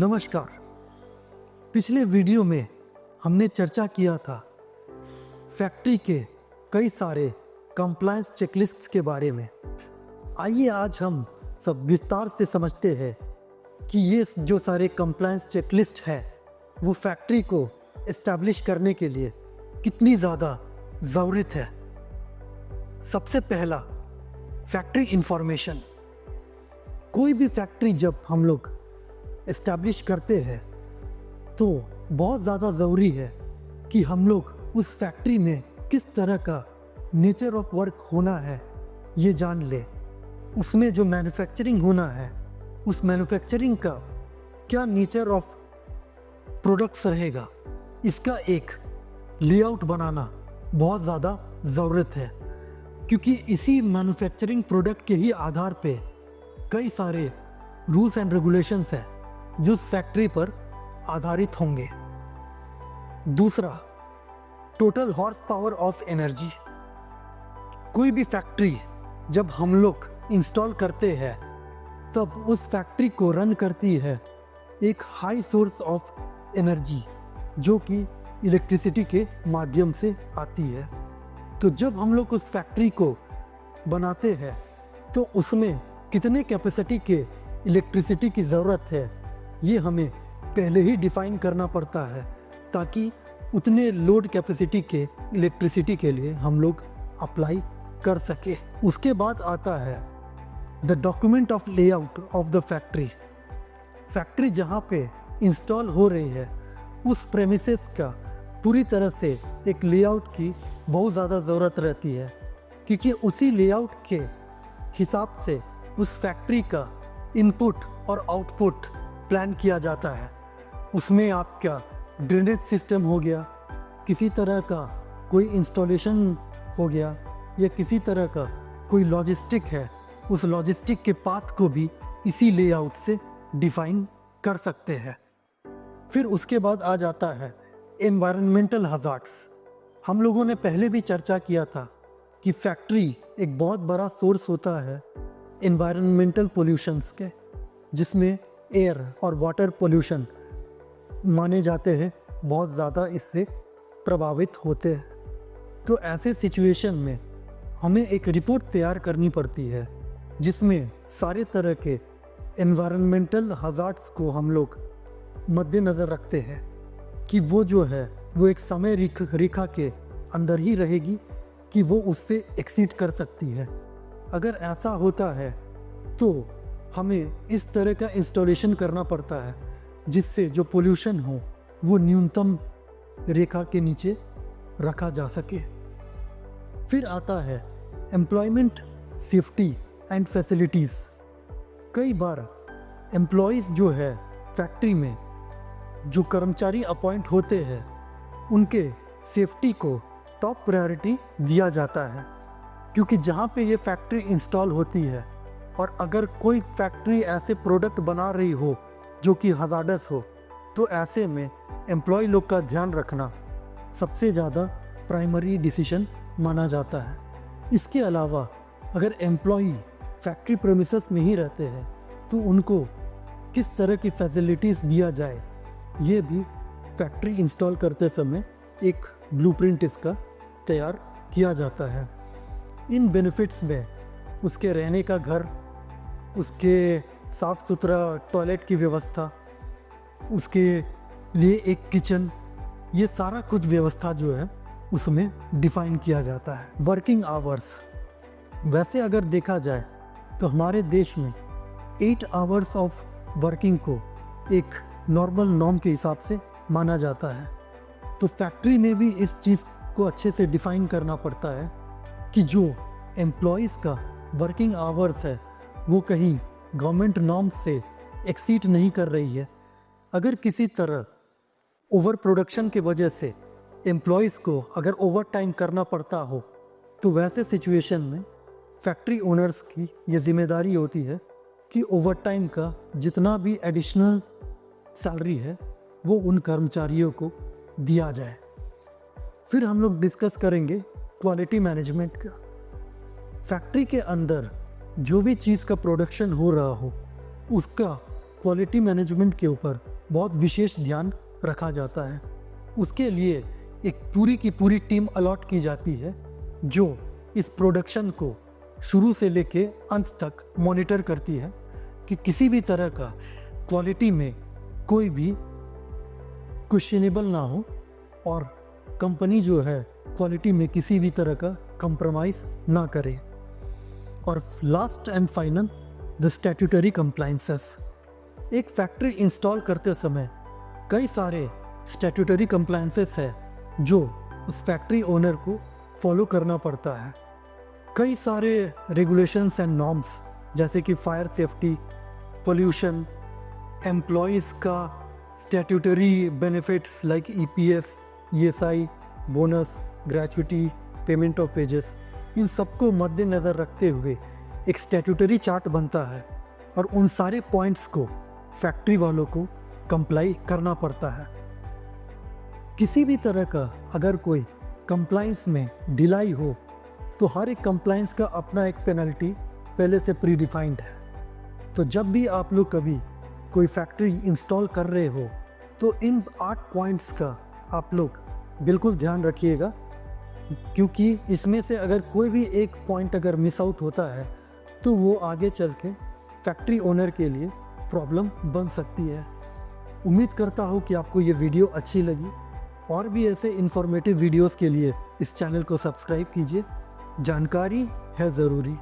नमस्कार। पिछले वीडियो में हमने चर्चा किया था फैक्ट्री के कई सारे कंप्लायंस चेकलिस्ट्स के बारे में। आइए आज हम सब विस्तार से समझते हैं कि ये जो सारे कंप्लायंस चेकलिस्ट है वो फैक्ट्री को एस्टैब्लिश करने के लिए कितनी ज़्यादा ज़रूरत है। सबसे पहला, फैक्ट्री इंफॉर्मेशन। कोई भी फैक्ट्री जब हम लोग एस्टैब्लिश करते हैं तो बहुत ज़्यादा ज़रूरी है कि हम लोग उस फैक्ट्री में किस तरह का नेचर ऑफ वर्क होना है ये जान ले। उसमें जो मैन्युफैक्चरिंग होना है उस मैन्युफैक्चरिंग का क्या नेचर ऑफ प्रोडक्ट्स रहेगा, इसका एक लेआउट बनाना बहुत ज़्यादा ज़रूरत है, क्योंकि इसी मैन्युफैक्चरिंग प्रोडक्ट के ही आधार पे कई सारे रूल्स एंड रेगुलेशंस हैं जो फैक्ट्री पर आधारित होंगे। दूसरा, total horse power of energy. कोई भी फैक्ट्री जब हम लोग इंस्टॉल करते हैं तब उस फैक्ट्री को रन करती है एक हाई सोर्स ऑफ एनर्जी जो कि इलेक्ट्रिसिटी के माध्यम से आती है। तो जब हम लोग उस फैक्ट्री को बनाते हैं तो उसमें कितने कैपेसिटी के इलेक्ट्रिसिटी की ज़रूरत है ये हमें पहले ही डिफ़ाइन करना पड़ता है, ताकि उतने लोड कैपेसिटी के इलेक्ट्रिसिटी के लिए हम लोग अप्लाई कर सके। उसके बाद आता है the document of layout of the factory. Factory जहाँ पे इंस्टॉल हो रही है उस प्रेमिसेस का पूरी तरह से एक लेआउट की बहुत ज़्यादा ज़रूरत रहती है, क्योंकि उसी लेआउट के हिसाब से उस फैक्ट्री का इनपुट और आउटपुट प्लान किया जाता है। उसमें आपका ड्रेनेज सिस्टम हो गया, किसी तरह का कोई इंस्टॉलेशन हो गया, या किसी तरह का कोई लॉजिस्टिक है, उस लॉजिस्टिक के पाथ को भी इसी लेआउट से डिफाइन कर सकते हैं। फिर उसके बाद आ जाता है एनवायरनमेंटल हज़ार्ड्स। हम लोगों ने पहले भी चर्चा किया था कि फैक्ट्री एक बहुत बड़ा सोर्स होता है एनवायरनमेंटल पोल्यूशंस के, जिसमें एयर और वाटर पोल्यूशन माने जाते हैं बहुत ज़्यादा इससे प्रभावित होते हैं। तो ऐसे सिचुएशन में हमें एक रिपोर्ट तैयार करनी पड़ती है जिसमें सारे तरह के एनवायरनमेंटल हज़ार्ड्स को हम लोग मद्देनज़र रखते हैं कि वो जो है वो एक समय रेखा के अंदर ही रहेगी कि वो उससे एक्सीड कर सकती है। अगर ऐसा होता है तो हमें इस तरह का इंस्टॉलेशन करना पड़ता है जिससे जो पोल्यूशन हो वो न्यूनतम रेखा के नीचे रखा जा सके। फिर आता है एम्प्लॉयमेंट, सेफ्टी एंड फैसिलिटीज़। कई बार एम्प्लॉयज़ जो है फैक्ट्री में जो कर्मचारी अपॉइंट होते हैं उनके सेफ्टी को टॉप प्रायोरिटी दिया जाता है, क्योंकि जहाँ पे ये फैक्ट्री इंस्टॉल होती है और अगर कोई फैक्ट्री ऐसे प्रोडक्ट बना रही हो जो कि हज़ार्डस हो तो ऐसे में एम्प्लॉय लोग का ध्यान रखना सबसे ज़्यादा प्राइमरी डिसीजन माना जाता है। इसके अलावा अगर एम्प्लॉय फैक्ट्री प्रेमिसेस में ही रहते हैं तो उनको किस तरह की फैसिलिटीज़ दिया जाए ये भी फैक्ट्री इंस्टॉल करते समय एक ब्लूप्रिंट इसका तैयार किया जाता है। इन बेनिफिट्स में उसके रहने का घर, उसके साफ़ सुथरा टॉयलेट की व्यवस्था, उसके लिए एक किचन, ये सारा कुछ व्यवस्था जो है उसमें डिफ़ाइन किया जाता है। वर्किंग आवर्स, वैसे अगर देखा जाए तो हमारे देश में 8 आवर्स ऑफ वर्किंग को एक नॉर्मल नॉर्म के हिसाब से माना जाता है। तो फैक्ट्री में भी इस चीज़ को अच्छे से डिफ़ाइन करना पड़ता है कि जो एम्प्लॉयज़ का वर्किंग आवर्स है वो कहीं गवर्नमेंट नॉर्म्स से एक्सीड नहीं कर रही है। अगर किसी तरह ओवर प्रोडक्शन के वजह से एम्प्लॉयज़ को अगर ओवर टाइम करना पड़ता हो तो वैसे सिचुएशन में फैक्ट्री ओनर्स की ये जिम्मेदारी होती है कि ओवर टाइम का जितना भी एडिशनल सैलरी है वो उन कर्मचारियों को दिया जाए। फिर हम लोग डिस्कस करेंगे क्वालिटी मैनेजमेंट का। फैक्ट्री के अंदर जो भी चीज़ का प्रोडक्शन हो रहा हो उसका क्वालिटी मैनेजमेंट के ऊपर बहुत विशेष ध्यान रखा जाता है। उसके लिए एक पूरी की पूरी टीम अलॉट की जाती है जो इस प्रोडक्शन को शुरू से लेके अंत तक मॉनिटर करती है कि किसी भी तरह का क्वालिटी में कोई भी क्वेश्चनेबल ना हो और कंपनी जो है क्वालिटी में किसी भी तरह का कंप्रोमाइज़ ना करे। और last and final, the statutory compliances. एक फैक्ट्री इंस्टॉल करते समय कई सारे स्टैट्यूटरी कंप्लायंसेस है जो उस फैक्ट्री ओनर को फॉलो करना पड़ता है। कई सारे रेगुलेशंस एंड नॉर्म्स जैसे कि फायर सेफ्टी, पोल्यूशन, एम्प्लॉयज़ का statutory benefits like EPF, ESI, bonus, gratuity, payment of wages, इन सबको मद्देनज़र रखते हुए एक स्टैट्यूटरी चार्ट बनता है और उन सारे पॉइंट्स को फैक्ट्री वालों को कंप्लाई करना पड़ता है। किसी भी तरह का अगर कोई कंप्लाइंस में डिलाई हो तो हर एक कंप्लाइंस का अपना एक पेनल्टी पहले से प्री डिफाइंड है। तो जब भी आप लोग कभी कोई फैक्ट्री इंस्टॉल कर रहे हो तो इन 8 पॉइंट्स का आप लोग बिल्कुल ध्यान रखिएगा, क्योंकि इसमें से अगर कोई भी एक पॉइंट अगर मिस आउट होता है तो वो आगे चल के फैक्ट्री ओनर के लिए प्रॉब्लम बन सकती है। उम्मीद करता हूँ कि आपको ये वीडियो अच्छी लगी। और भी ऐसे इन्फॉर्मेटिव वीडियोस के लिए इस चैनल को सब्सक्राइब कीजिए। जानकारी है ज़रूरी।